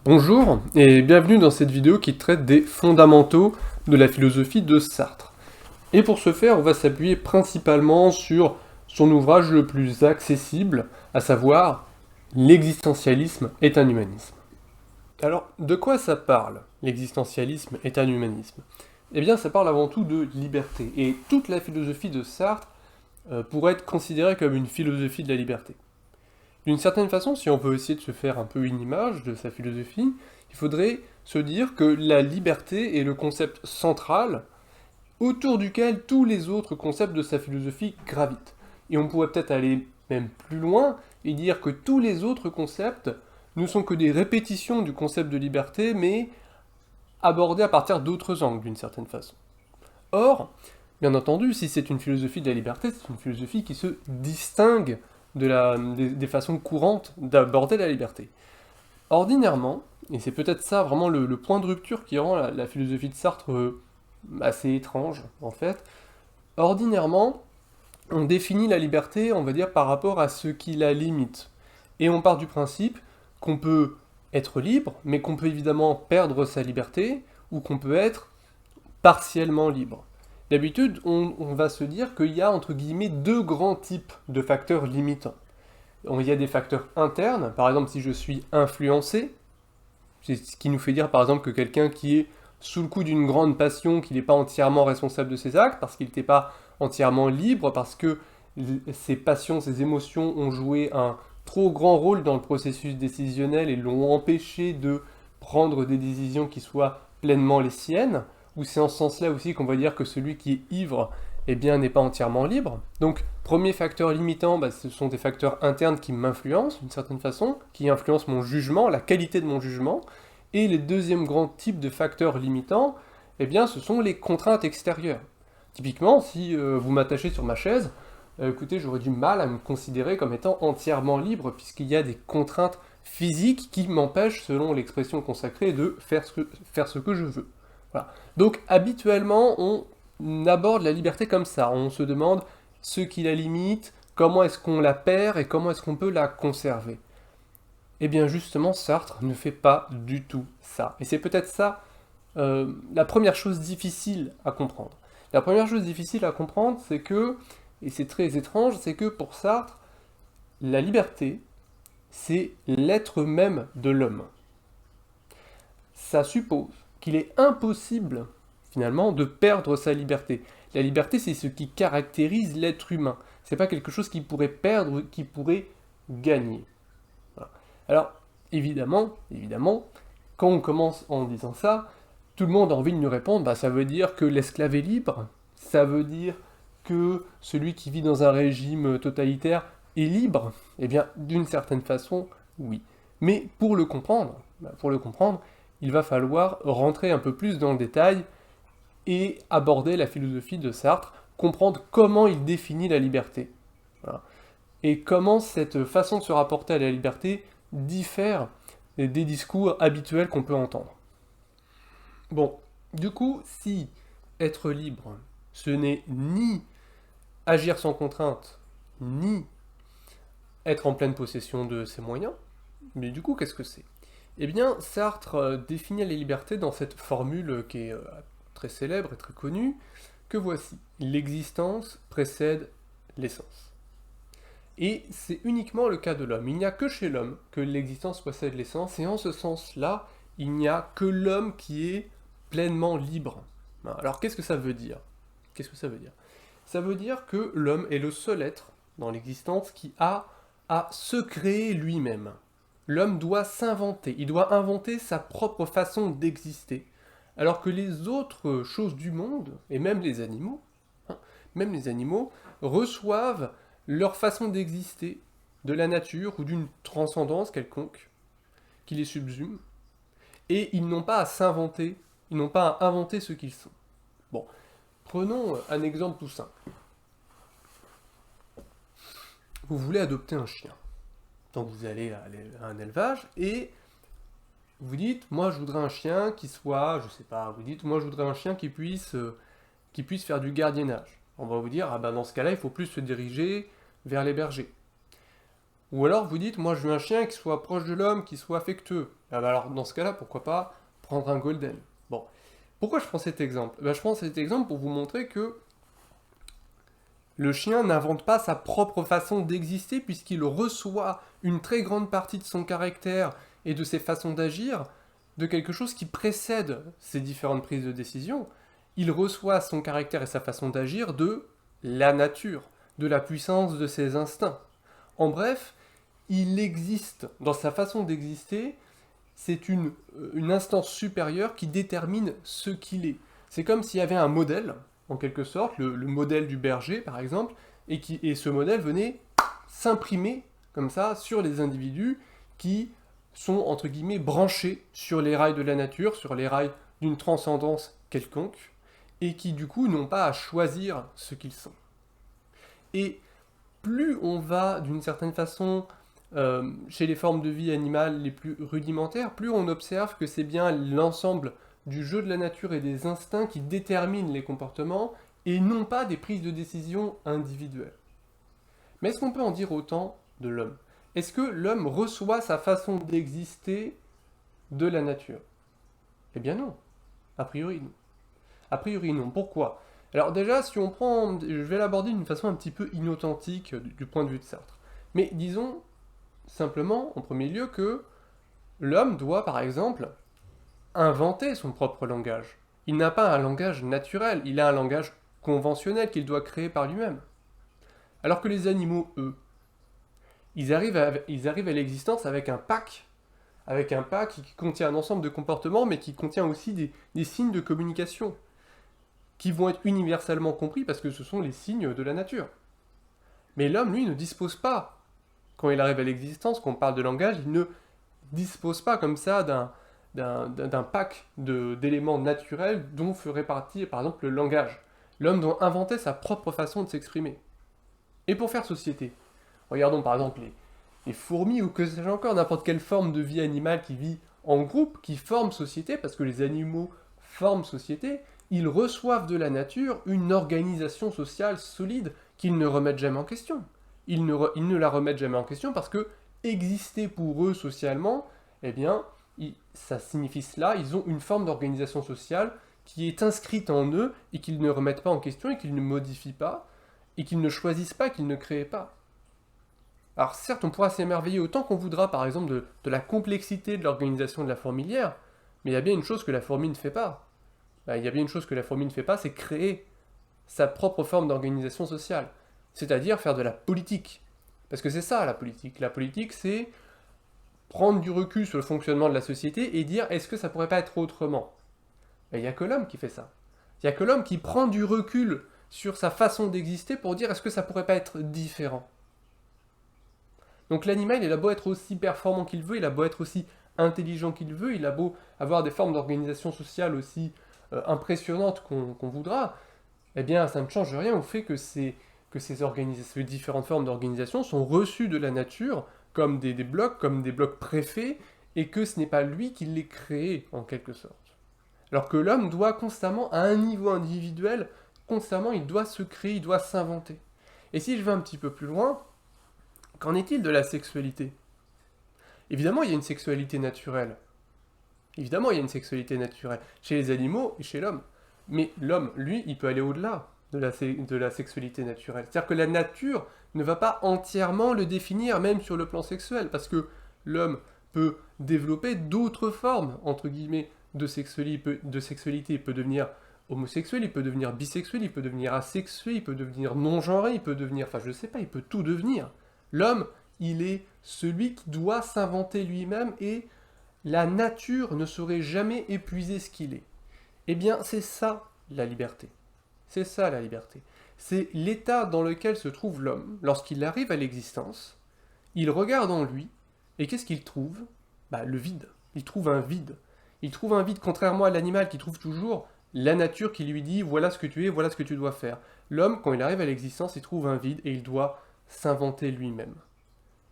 Bonjour et bienvenue dans cette vidéo qui traite des fondamentaux de la philosophie de Sartre. Et pour ce faire, on va s'appuyer principalement sur son ouvrage le plus accessible, à savoir L'existentialisme est un humanisme. Alors, de quoi ça parle, l'existentialisme est un humanisme? Eh bien, ça parle avant tout de liberté, et toute la philosophie de Sartre pourrait être considérée comme une philosophie de la liberté. D'une certaine façon, si on veut essayer de se faire un peu une image de sa philosophie, il faudrait se dire que la liberté est le concept central autour duquel tous les autres concepts de sa philosophie gravitent. Et on pourrait peut-être aller même plus loin et dire que tous les autres concepts ne sont que des répétitions du concept de liberté, mais abordés à partir d'autres angles d'une certaine façon. Or, bien entendu, si c'est une philosophie de la liberté, c'est une philosophie qui se distingue des façons courantes d'aborder la liberté. Ordinairement, et c'est peut-être ça vraiment le point de rupture qui rend la philosophie de Sartre assez étrange, en fait, ordinairement, on définit la liberté, on va dire, par rapport à ce qui la limite. Et on part du principe qu'on peut être libre, mais qu'on peut évidemment perdre sa liberté, ou qu'on peut être partiellement libre. D'habitude, on va se dire qu'il y a entre guillemets deux grands types de facteurs limitants. Il y a des facteurs internes, par exemple si je suis influencé, c'est ce qui nous fait dire par exemple que quelqu'un qui est sous le coup d'une grande passion, qu'il n'est pas entièrement responsable de ses actes, parce qu'il n'était pas entièrement libre, parce que ses passions, ses émotions ont joué un trop grand rôle dans le processus décisionnel et l'ont empêché de prendre des décisions qui soient pleinement les siennes, ou c'est en ce sens-là aussi qu'on va dire que celui qui est ivre, eh bien, n'est pas entièrement libre. Donc, premier facteur limitant, ce sont des facteurs internes qui m'influencent d'une certaine façon, qui influencent mon jugement, la qualité de mon jugement. Et les deuxièmes grands types de facteurs limitants, eh bien, ce sont les contraintes extérieures. Typiquement, si vous m'attachez sur ma chaise, écoutez, j'aurais du mal à me considérer comme étant entièrement libre, puisqu'il y a des contraintes physiques qui m'empêchent, selon l'expression consacrée, de faire ce que je veux. Voilà. Donc, habituellement, on aborde la liberté comme ça. On se demande ce qui la limite, comment est-ce qu'on la perd et comment est-ce qu'on peut la conserver. Eh bien justement, Sartre ne fait pas du tout ça. Et c'est peut-être ça la première chose difficile à comprendre. La première chose difficile à comprendre, c'est que, et c'est très étrange, c'est que pour Sartre, la liberté, c'est l'être même de l'homme. Ça suppose qu'il est impossible, finalement, de perdre sa liberté. La liberté, c'est ce qui caractérise l'être humain. C'est pas quelque chose qu'il pourrait perdre, qu'il pourrait gagner. Voilà. Alors, évidemment, quand on commence en disant ça, tout le monde a envie de nous répondre, ça veut dire que l'esclave est libre, ça veut dire que celui qui vit dans un régime totalitaire est libre. Eh bien, d'une certaine façon, oui. Mais pour le comprendre, il va falloir rentrer un peu plus dans le détail et aborder la philosophie de Sartre, comprendre comment il définit la liberté. Voilà. Et comment cette façon de se rapporter à la liberté diffère des discours habituels qu'on peut entendre. Bon, du coup, si être libre, ce n'est ni agir sans contrainte, ni être en pleine possession de ses moyens, mais du coup, qu'est-ce que c'est? Eh bien, Sartre définit la liberté dans cette formule qui est très célèbre et très connue, que voici. L'existence précède l'essence. Et c'est uniquement le cas de l'homme. Il n'y a que chez l'homme que l'existence précède l'essence, et en ce sens-là, il n'y a que l'homme qui est pleinement libre. Alors qu'est-ce que ça veut dire? Qu'est-ce que ça veut dire? Ça veut dire que l'homme est le seul être dans l'existence qui a à se créer lui-même. L'homme doit s'inventer, il doit inventer sa propre façon d'exister. Alors que les autres choses du monde, et même les animaux, reçoivent leur façon d'exister de la nature ou d'une transcendance quelconque qui les subsume, et ils n'ont pas à s'inventer, ils n'ont pas à inventer ce qu'ils sont. Bon, prenons un exemple tout simple. Vous voulez adopter un chien. Donc vous allez à un élevage et vous dites, moi je voudrais un chien qui soit, je sais pas, vous dites, moi je voudrais un chien qui puisse faire du gardiennage. On va vous dire, ah ben dans ce cas-là, il faut plus se diriger vers les bergers. Ou alors vous dites, moi je veux un chien qui soit proche de l'homme, qui soit affectueux. Ah bah alors, dans ce cas-là, pourquoi pas prendre un golden? Bon. Pourquoi je prends cet exemple? Je prends cet exemple pour vous montrer que le chien n'invente pas sa propre façon d'exister puisqu'il reçoit une très grande partie de son caractère et de ses façons d'agir de quelque chose qui précède ses différentes prises de décision. Il reçoit son caractère et sa façon d'agir de la nature, de la puissance de ses instincts. En bref, il existe, dans sa façon d'exister, c'est une instance supérieure qui détermine ce qu'il est. C'est comme s'il y avait un modèle, en quelque sorte, le modèle du berger par exemple, et ce modèle venait s'imprimer comme ça sur les individus qui sont entre guillemets branchés sur les rails de la nature, sur les rails d'une transcendance quelconque, et qui du coup n'ont pas à choisir ce qu'ils sont. Et plus on va d'une certaine façon chez les formes de vie animales les plus rudimentaires, plus on observe que c'est bien l'ensemble du jeu de la nature et des instincts qui déterminent les comportements et non pas des prises de décision individuelles. Mais est-ce qu'on peut en dire autant de l'homme? Est-ce que l'homme reçoit sa façon d'exister de la nature? Eh bien non. A priori non. A priori non. Pourquoi? Alors déjà, si on prend... Je vais l'aborder d'une façon un petit peu inauthentique du point de vue de Sartre. Mais disons simplement, en premier lieu, que l'homme doit, par exemple, inventer son propre langage. Il n'a pas un langage naturel, il a un langage conventionnel qu'il doit créer par lui-même. Alors que les animaux, eux, ils arrivent à l'existence avec un pack qui contient un ensemble de comportements, mais qui contient aussi des signes de communication, qui vont être universellement compris parce que ce sont les signes de la nature. Mais l'homme, lui, ne dispose pas, quand il arrive à l'existence, quand on parle de langage, il ne dispose pas comme ça d'un pack d'éléments naturels dont ferait partie, par exemple, le langage. L'homme doit inventer sa propre façon de s'exprimer. Et pour faire société, regardons par exemple les fourmis ou que sais-je encore, n'importe quelle forme de vie animale qui vit en groupe, qui forme société, parce que les animaux forment société, ils reçoivent de la nature une organisation sociale solide qu'ils ne remettent jamais en question. Ils ne la remettent jamais en question parce que exister pour eux socialement, eh bien, ça signifie cela, ils ont une forme d'organisation sociale qui est inscrite en eux et qu'ils ne remettent pas en question et qu'ils ne modifient pas, et qu'ils ne choisissent pas, qu'ils ne créent pas. Alors certes, on pourra s'émerveiller autant qu'on voudra, par exemple, de la complexité de l'organisation de la fourmilière, mais il y a bien une chose que la fourmi ne fait pas. Il y a bien une chose que la fourmi ne fait pas, c'est créer sa propre forme d'organisation sociale. C'est-à-dire faire de la politique. Parce que c'est ça, la politique. La politique, c'est prendre du recul sur le fonctionnement de la société et dire, est-ce que ça pourrait pas être autrement? Il n'y a que l'homme qui fait ça. Il n'y a que l'homme qui prend du recul sur sa façon d'exister pour dire, est-ce que ça pourrait pas être différent? Donc l'animal, il a beau être aussi performant qu'il veut, il a beau être aussi intelligent qu'il veut, il a beau avoir des formes d'organisation sociale aussi impressionnantes qu'on voudra, eh bien ça ne change rien au fait que ces différentes formes d'organisation sont reçues de la nature comme des blocs préfaits, et que ce n'est pas lui qui les crée en quelque sorte. Alors que l'homme doit constamment, à un niveau individuel, constamment il doit se créer, il doit s'inventer. Et si je vais un petit peu plus loin, qu'en est-il de la sexualité? Évidemment, il y a une sexualité naturelle. Évidemment, il y a une sexualité naturelle chez les animaux et chez l'homme. Mais l'homme, lui, il peut aller au-delà de la sexualité naturelle. C'est-à-dire que la nature ne va pas entièrement le définir, même sur le plan sexuel, parce que l'homme peut développer d'autres formes, entre guillemets, de sexualité. Il peut devenir homosexuel, il peut devenir bisexuel, il peut devenir asexué, il peut devenir non-genré, il peut devenir... Enfin, je sais pas, il peut tout devenir. L'homme, il est celui qui doit s'inventer lui-même et la nature ne saurait jamais épuiser ce qu'il est. Eh bien, c'est ça la liberté. C'est ça la liberté. C'est l'état dans lequel se trouve l'homme lorsqu'il arrive à l'existence. Il regarde en lui et qu'est-ce qu'il trouve? Le vide. Il trouve un vide. Il trouve un vide contrairement à l'animal qui trouve toujours la nature qui lui dit voilà ce que tu es, voilà ce que tu dois faire. L'homme, quand il arrive à l'existence, il trouve un vide et il doit s'inventer lui-même.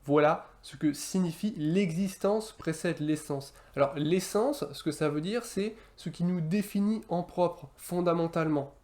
Voilà ce que signifie l'existence précède l'essence. Alors l'essence, ce que ça veut dire, c'est ce qui nous définit en propre, fondamentalement.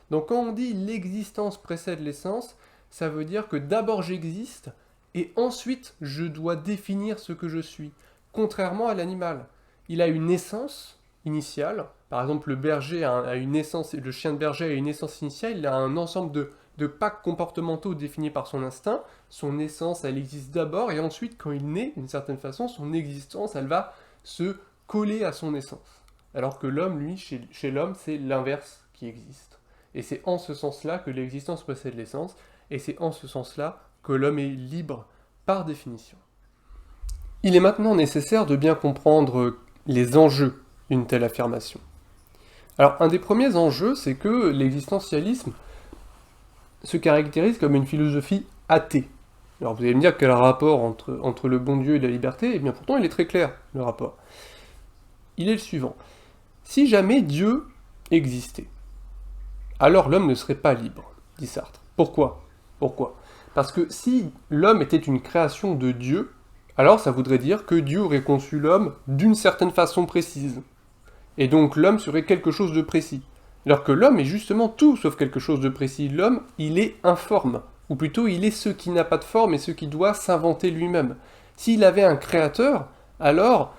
Donc quand on dit l'existence précède l'essence, ça veut dire que d'abord j'existe, et ensuite je dois définir ce que je suis. contrairement à l'animal. Il a une essence initiale, par exemple le berger a une essence, le chien de berger a une essence initiale, il a un ensemble de packs comportementaux définis par son instinct, son essence elle existe d'abord, et ensuite quand il naît, d'une certaine façon, son existence elle va se coller à son essence. Alors que l'homme, lui, chez l'homme, c'est l'inverse qui existe. Et c'est en ce sens-là que l'existence possède l'essence, et c'est en ce sens-là que l'homme est libre par définition. Il est maintenant nécessaire de bien comprendre les enjeux d'une telle affirmation. Alors, un des premiers enjeux, c'est que l'existentialisme se caractérise comme une philosophie athée. Alors vous allez me dire quel rapport entre le bon Dieu et la liberté? Eh bien pourtant il est très clair, le rapport. Il est le suivant. Si jamais Dieu existait, alors l'homme ne serait pas libre, dit Sartre. Pourquoi? Parce que si l'homme était une création de Dieu, alors ça voudrait dire que Dieu aurait conçu l'homme d'une certaine façon précise. Et donc l'homme serait quelque chose de précis. Alors que l'homme est justement tout sauf quelque chose de précis. L'homme, il est informe. Ou plutôt, il est ce qui n'a pas de forme et ce qui doit s'inventer lui-même. S'il avait un créateur, alors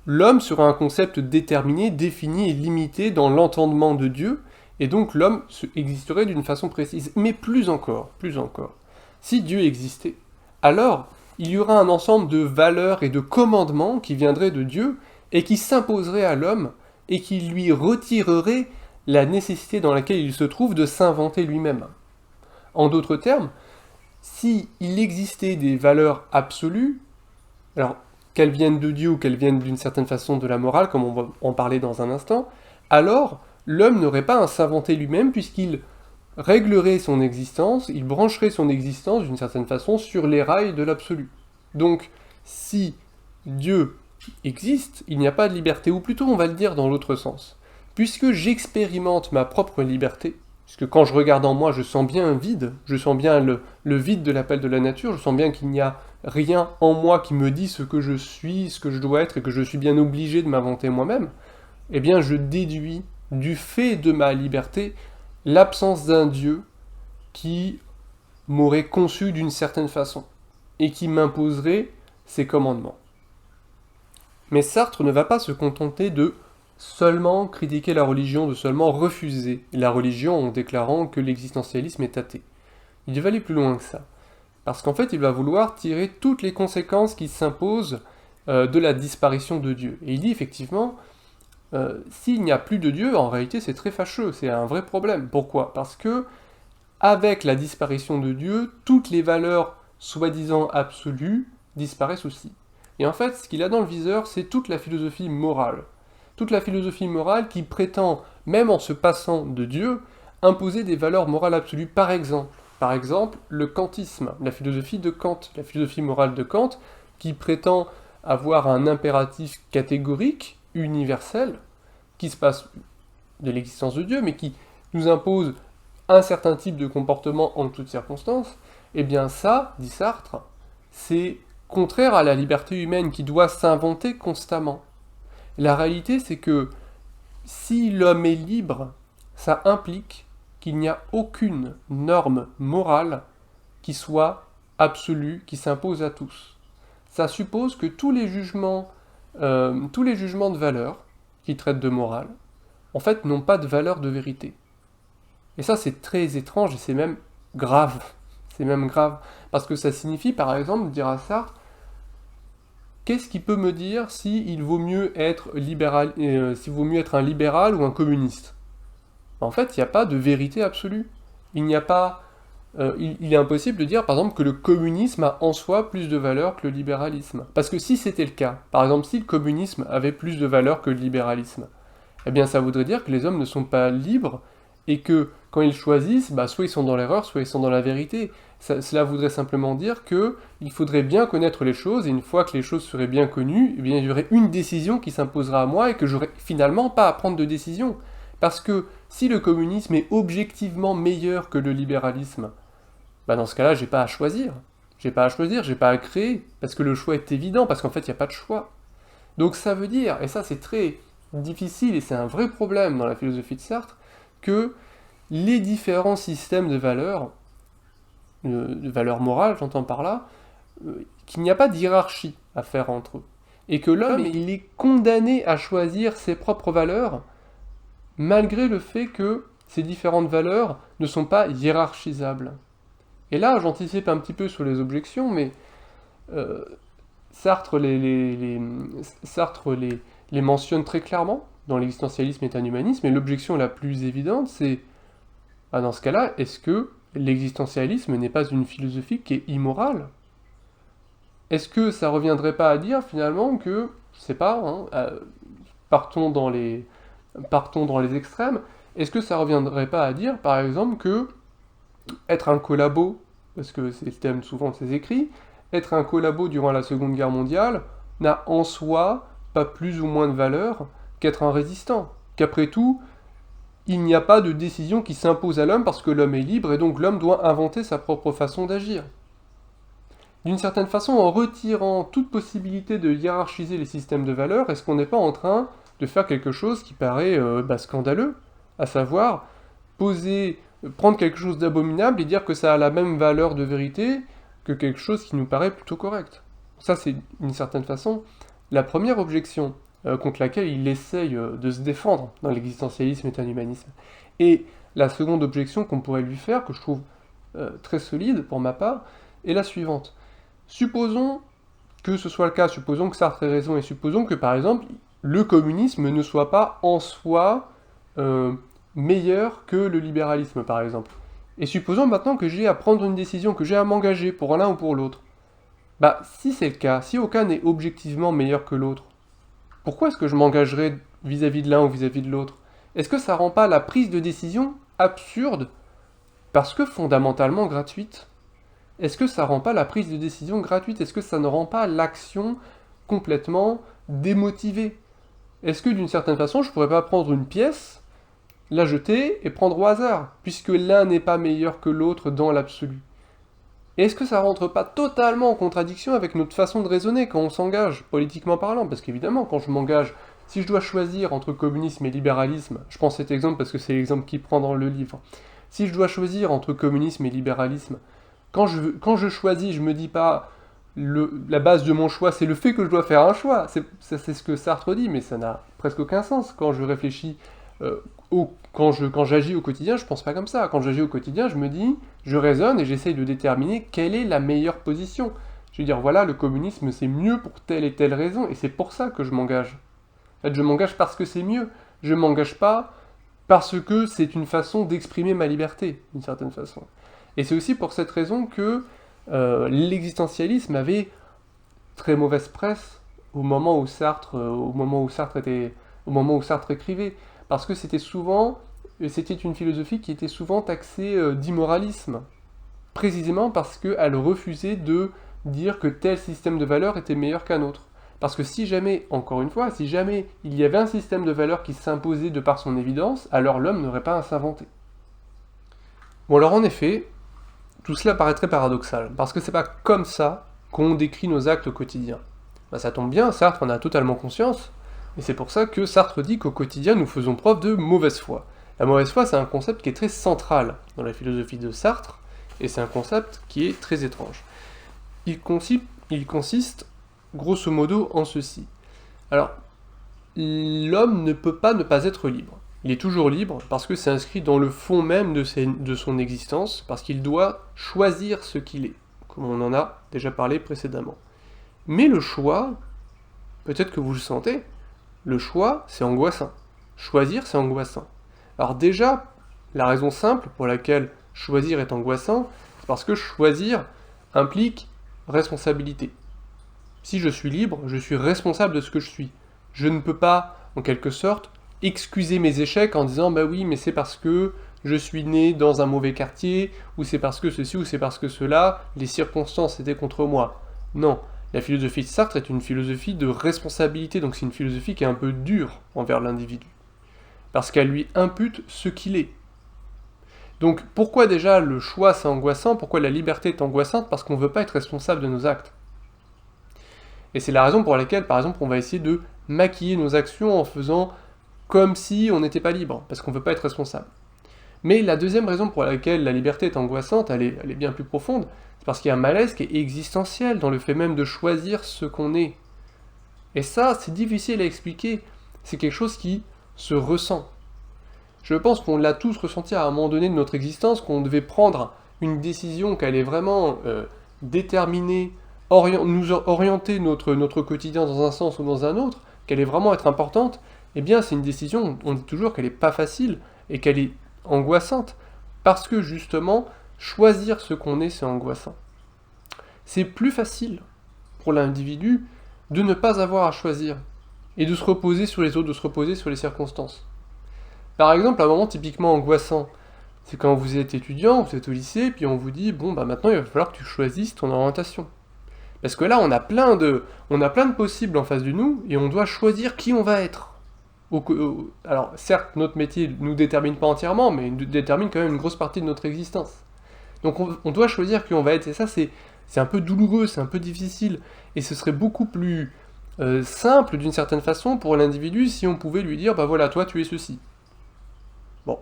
l'homme serait un concept déterminé, défini et limité dans l'entendement de Dieu, et donc l'homme existerait d'une façon précise. Mais plus encore, si Dieu existait, alors il y aura un ensemble de valeurs et de commandements qui viendraient de Dieu et qui s'imposeraient à l'homme et qui lui retireraient la nécessité dans laquelle il se trouve de s'inventer lui-même. En d'autres termes, s'il existait des valeurs absolues, alors qu'elles viennent de Dieu ou qu'elles viennent d'une certaine façon de la morale, comme on va en parler dans un instant, alors l'homme n'aurait pas à s'inventer lui-même puisqu'il réglerait son existence, il brancherait son existence d'une certaine façon sur les rails de l'absolu. Donc, si Dieu existe, il n'y a pas de liberté, ou plutôt on va le dire dans l'autre sens. Puisque j'expérimente ma propre liberté, puisque quand je regarde en moi, je sens bien un vide, je sens bien le vide de l'appel de la nature, je sens bien qu'il n'y a rien en moi qui me dit ce que je suis, ce que je dois être, et que je suis bien obligé de m'inventer moi-même, eh bien je déduis du fait de ma liberté l'absence d'un Dieu qui m'aurait conçu d'une certaine façon, et qui m'imposerait ses commandements. Mais Sartre ne va pas se contenter de seulement critiquer la religion, de seulement refuser la religion en déclarant que l'existentialisme est athée. Il va aller plus loin que ça. Parce qu'en fait, il va vouloir tirer toutes les conséquences qui s'imposent de la disparition de Dieu. Et il dit effectivement, s'il n'y a plus de Dieu, en réalité c'est très fâcheux, c'est un vrai problème. Pourquoi? Parce que, avec la disparition de Dieu, toutes les valeurs soi-disant absolues disparaissent aussi. Et en fait, ce qu'il a dans le viseur, c'est toute la philosophie morale. Toute la philosophie morale qui prétend, même en se passant de Dieu, imposer des valeurs morales absolues. Par exemple, le kantisme, la philosophie de Kant, la philosophie morale de Kant, qui prétend avoir un impératif catégorique, universel, qui se passe de l'existence de Dieu, mais qui nous impose un certain type de comportement en toutes circonstances. Eh bien ça, dit Sartre, c'est contraire à la liberté humaine qui doit s'inventer constamment. La réalité, c'est que si l'homme est libre, ça implique qu'il n'y a aucune norme morale qui soit absolue, qui s'impose à tous. Ça suppose que tous les jugements de valeur qui traitent de morale, en fait, n'ont pas de valeur de vérité. Et ça, c'est très étrange et c'est même grave. C'est même grave. Parce que ça signifie, par exemple, dire à Sartre, qu'est-ce qui peut me dire s'il vaut mieux être libéral, s'il vaut mieux être un libéral ou un communiste? En fait, il n'y a pas de vérité absolue. Il n'y a pas, il est impossible de dire, par exemple, que le communisme a en soi plus de valeur que le libéralisme. Parce que si c'était le cas, par exemple, si le communisme avait plus de valeur que le libéralisme, eh bien ça voudrait dire que les hommes ne sont pas libres et que quand ils choisissent, soit ils sont dans l'erreur, soit ils sont dans la vérité. Cela voudrait simplement dire qu'il faudrait bien connaître les choses, et une fois que les choses seraient bien connues, eh bien, il y aurait une décision qui s'imposera à moi et que j'aurais finalement pas à prendre de décision. Parce que si le communisme est objectivement meilleur que le libéralisme, dans ce cas-là, j'ai pas à choisir. J'ai pas à créer, parce que le choix est évident, parce qu'en fait, il n'y a pas de choix. Donc ça veut dire, et ça c'est très difficile, et c'est un vrai problème dans la philosophie de Sartre, que les différents systèmes de valeurs morales, j'entends par là, qu'il n'y a pas de hiérarchie à faire entre eux. et que l'homme, il est condamné à choisir ses propres valeurs, malgré le fait que ces différentes valeurs ne sont pas hiérarchisables. Et là, j'anticipe un petit peu sur les objections, mais Sartre les mentionne très clairement dans l'existentialisme et un humanisme, et l'objection la plus évidente, c'est, dans ce cas-là, est-ce que l'existentialisme n'est pas une philosophie qui est immorale? Est-ce que ça reviendrait pas à dire finalement que, je sais pas, partons dans les extrêmes, est-ce que ça reviendrait pas à dire, par exemple, que être un collabo, parce que c'est le thème souvent de ses écrits, être un collabo durant la Seconde Guerre mondiale n'a en soi pas plus ou moins de valeur qu'être un résistant. Qu'après tout, il n'y a pas de décision qui s'impose à l'homme parce que l'homme est libre et donc l'homme doit inventer sa propre façon d'agir. D'une certaine façon, en retirant toute possibilité de hiérarchiser les systèmes de valeurs, est-ce qu'on n'est pas en train de faire quelque chose qui paraît scandaleux, à savoir prendre quelque chose d'abominable et dire que ça a la même valeur de vérité que quelque chose qui nous paraît plutôt correct. Ça, c'est d'une certaine façon la première objection contre laquelle il essaye de se défendre dans l'existentialisme et un humanisme. Et la seconde objection qu'on pourrait lui faire, que je trouve très solide pour ma part, est la suivante. Supposons que ce soit le cas, supposons que Sartre ait raison, et supposons que par exemple, le communisme ne soit pas en soi meilleur que le libéralisme par exemple. Et supposons maintenant que j'ai à prendre une décision, que j'ai à m'engager pour l'un ou pour l'autre. Si c'est le cas, si aucun n'est objectivement meilleur que l'autre, pourquoi est-ce que je m'engagerais vis-à-vis de l'un ou vis-à-vis de l'autre? Est-ce que ça rend pas la prise de décision absurde parce que fondamentalement gratuite? Est-ce que ça rend pas la prise de décision gratuite? Est-ce que ça ne rend pas l'action complètement démotivée? Est-ce que d'une certaine façon, je pourrais pas prendre une pièce, la jeter et prendre au hasard, puisque l'un n'est pas meilleur que l'autre dans l'absolu? Est-ce que ça rentre pas totalement en contradiction avec notre façon de raisonner quand on s'engage, politiquement parlant? Parce qu'évidemment, quand je m'engage, si je dois choisir entre communisme et libéralisme, je prends cet exemple parce que c'est l'exemple qu'il prend dans le livre, si je dois choisir entre communisme et libéralisme, quand je choisis, je me dis pas, la base de mon choix, c'est le fait que je dois faire un choix. C'est ce que Sartre dit, mais ça n'a presque aucun sens. Quand je réfléchis, quand j'agis au quotidien, je pense pas comme ça. Quand j'agis au quotidien, je me dis, je raisonne et j'essaye de déterminer quelle est la meilleure position. Je veux dire, voilà, le communisme c'est mieux pour telle et telle raison, et c'est pour ça que je m'engage. En fait, je m'engage parce que c'est mieux. Je m'engage pas parce que c'est une façon d'exprimer ma liberté, d'une certaine façon. Et c'est aussi pour cette raison que l'existentialisme avait très mauvaise presse au moment où Sartre écrivait, parce que c'était une philosophie qui était souvent taxée d'immoralisme, précisément parce qu'elle refusait de dire que tel système de valeurs était meilleur qu'un autre. Parce que si jamais, encore une fois, si jamais il y avait un système de valeurs qui s'imposait de par son évidence, alors l'homme n'aurait pas à s'inventer. Bon alors en effet, tout cela paraît très paradoxal, parce que c'est pas comme ça qu'on décrit nos actes au quotidien. Ça tombe bien, Sartre en a totalement conscience, et c'est pour ça que Sartre dit qu'au quotidien nous faisons preuve de mauvaise foi. La mauvaise foi, c'est un concept qui est très central dans la philosophie de Sartre, et c'est un concept qui est très étrange. Il consiste, grosso modo, en ceci. Alors, l'homme ne peut pas ne pas être libre. Il est toujours libre parce que c'est inscrit dans le fond même de son existence, parce qu'il doit choisir ce qu'il est, comme on en a déjà parlé précédemment. Mais le choix, peut-être que vous le sentez, le choix, c'est angoissant. Choisir, c'est angoissant. Alors déjà, la raison simple pour laquelle choisir est angoissant, c'est parce que choisir implique responsabilité. Si je suis libre, je suis responsable de ce que je suis. Je ne peux pas, en quelque sorte, excuser mes échecs en disant « bah oui, mais c'est parce que je suis né dans un mauvais quartier, ou c'est parce que ceci, ou c'est parce que cela, les circonstances étaient contre moi. » Non, la philosophie de Sartre est une philosophie de responsabilité, donc c'est une philosophie qui est un peu dure envers l'individu, parce qu'elle lui impute ce qu'il est. Donc pourquoi déjà le choix c'est angoissant, pourquoi la liberté est angoissante? Parce qu'on ne veut pas être responsable de nos actes. Et c'est la raison pour laquelle, par exemple, on va essayer de maquiller nos actions en faisant comme si on n'était pas libre, parce qu'on ne veut pas être responsable. Mais la deuxième raison pour laquelle la liberté est angoissante, elle est bien plus profonde, c'est parce qu'il y a un malaise qui est existentiel dans le fait même de choisir ce qu'on est. Et ça, c'est difficile à expliquer, c'est quelque chose qui se ressent. Je pense qu'on l'a tous ressenti à un moment donné de notre existence, qu'on devait prendre une décision, qu'elle est vraiment déterminée, nous orienter notre quotidien dans un sens ou dans un autre, qu'elle est vraiment être importante. Eh bien, c'est une décision, on dit toujours qu'elle n'est pas facile et qu'elle est angoissante, parce que justement, choisir ce qu'on est, c'est angoissant. C'est plus facile pour l'individu de ne pas avoir à choisir, et de se reposer sur les autres, de se reposer sur les circonstances. Par exemple, un moment typiquement angoissant, c'est quand vous êtes étudiant, vous êtes au lycée, puis on vous dit, bon, bah maintenant il va falloir que tu choisisses ton orientation. Parce que là, on a plein de possibles en face de nous, et on doit choisir qui on va être. Alors, certes, notre métier ne nous détermine pas entièrement, mais il détermine quand même une grosse partie de notre existence. Donc on doit choisir qui on va être, et ça c'est un peu douloureux, c'est un peu difficile, et ce serait beaucoup plus simple d'une certaine façon pour l'individu si on pouvait lui dire, bah voilà, toi tu es ceci. Bon.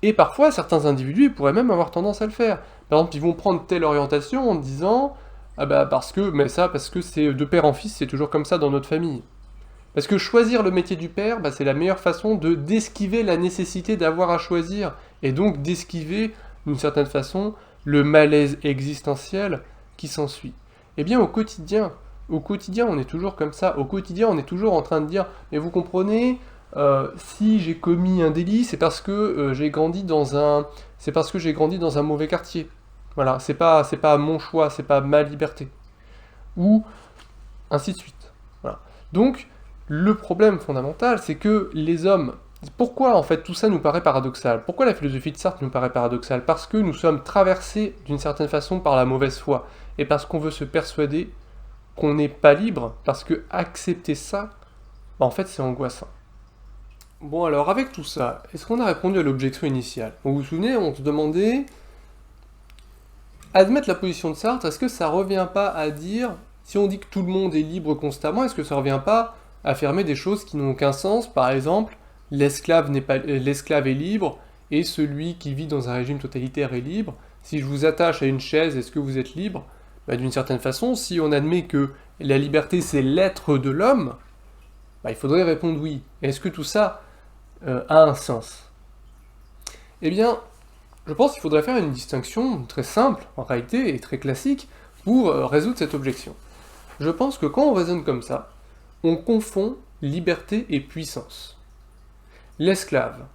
Et parfois, certains individus ils pourraient même avoir tendance à le faire. Par exemple, ils vont prendre telle orientation en disant, ah bah parce que c'est de père en fils, c'est toujours comme ça dans notre famille. Parce que choisir le métier du père, bah, c'est la meilleure façon d'esquiver la nécessité d'avoir à choisir, et donc d'esquiver, d'une certaine façon, le malaise existentiel qui s'ensuit. Eh bien, au quotidien, on est toujours comme ça. Au quotidien, on est toujours en train de dire, mais vous comprenez, si j'ai commis un délit, c'est parce que j'ai grandi dans un mauvais quartier. Voilà, c'est pas mon choix, c'est pas ma liberté. Ou ainsi de suite. Voilà. Donc, le problème fondamental, c'est que les hommes... Pourquoi en fait tout ça nous paraît paradoxal? Pourquoi la philosophie de Sartre nous paraît paradoxale? Parce que nous sommes traversés d'une certaine façon par la mauvaise foi, et parce qu'on veut se persuader qu'on n'est pas libre, parce que accepter ça, bah, en fait c'est angoissant. Bon alors avec tout ça, est-ce qu'on a répondu à l'objection initiale? Vous vous souvenez, on se demandait, admettre la position de Sartre, est-ce que ça revient pas à dire, si on dit que tout le monde est libre constamment, est-ce que ça revient pas à affirmer des choses qui n'ont aucun sens? Par exemple, l'esclave est libre, et celui qui vit dans un régime totalitaire est libre. Si je vous attache à une chaise, est-ce que vous êtes libre? Bah, d'une certaine façon, si on admet que la liberté c'est l'être de l'homme, bah, il faudrait répondre oui. Est-ce que tout ça a un sens? Eh bien, je pense qu'il faudrait faire une distinction très simple, en réalité, et très classique, pour résoudre cette objection. Je pense que quand on raisonne comme ça, on confond liberté et puissance. L'esclave,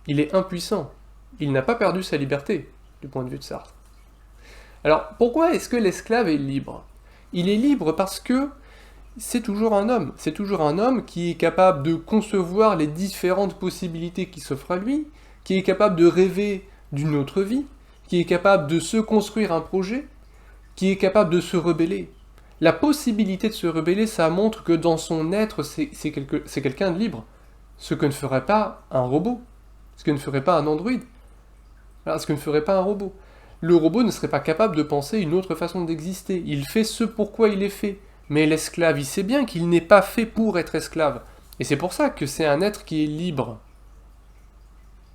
il est impuissant, il n'a pas perdu sa liberté, du point de vue de Sartre. Alors, pourquoi est-ce que l'esclave est libre? Il est libre parce que c'est toujours un homme qui est capable de concevoir les différentes possibilités qui s'offrent à lui, qui est capable de rêver d'une autre vie, qui est capable de se construire un projet, qui est capable de se rebeller. La possibilité de se rebeller, ça montre que dans son être, c'est quelqu'un de libre. Ce que ne ferait pas un robot, ce que ne ferait pas un androïde, ce que ne ferait pas un robot. Le robot ne serait pas capable de penser une autre façon d'exister. Il fait ce pourquoi il est fait. Mais l'esclave, il sait bien qu'il n'est pas fait pour être esclave. Et c'est pour ça que c'est un être qui est libre.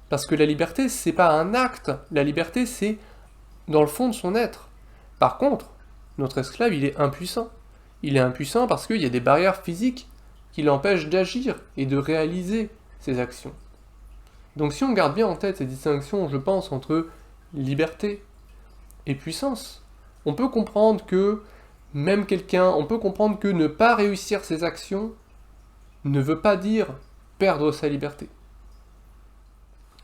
Parce que la liberté, c'est pas un acte. La liberté, c'est dans le fond de son être. Par contre, notre esclave, il est impuissant. Il est impuissant parce qu'il y a des barrières physiques qui l'empêchent d'agir et de réaliser ses actions. Donc si on garde bien en tête ces distinctions, je pense, entre liberté et puissance, on peut comprendre que on peut comprendre que ne pas réussir ses actions ne veut pas dire perdre sa liberté.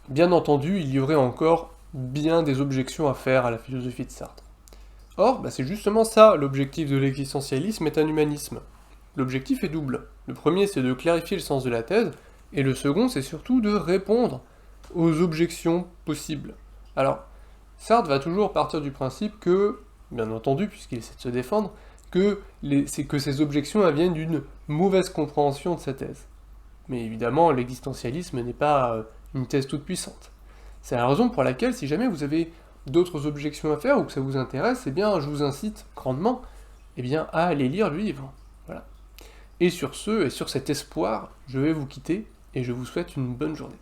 Bien entendu, il y aurait encore bien des objections à faire à la philosophie de Sartre. Or, c'est justement ça, l'objectif de l'existentialisme est un humanisme. L'objectif est double. Le premier, c'est de clarifier le sens de la thèse, et le second, c'est surtout de répondre aux objections possibles. Alors, Sartre va toujours partir du principe que, bien entendu, puisqu'il essaie de se défendre, que ces objections viennent d'une mauvaise compréhension de sa thèse. Mais évidemment, l'existentialisme n'est pas une thèse toute puissante. C'est la raison pour laquelle, si jamais vous avez d'autres objections à faire ou que ça vous intéresse, eh bien, je vous incite grandement à aller lire le livre. Voilà. Et sur cet espoir, je vais vous quitter et je vous souhaite une bonne journée.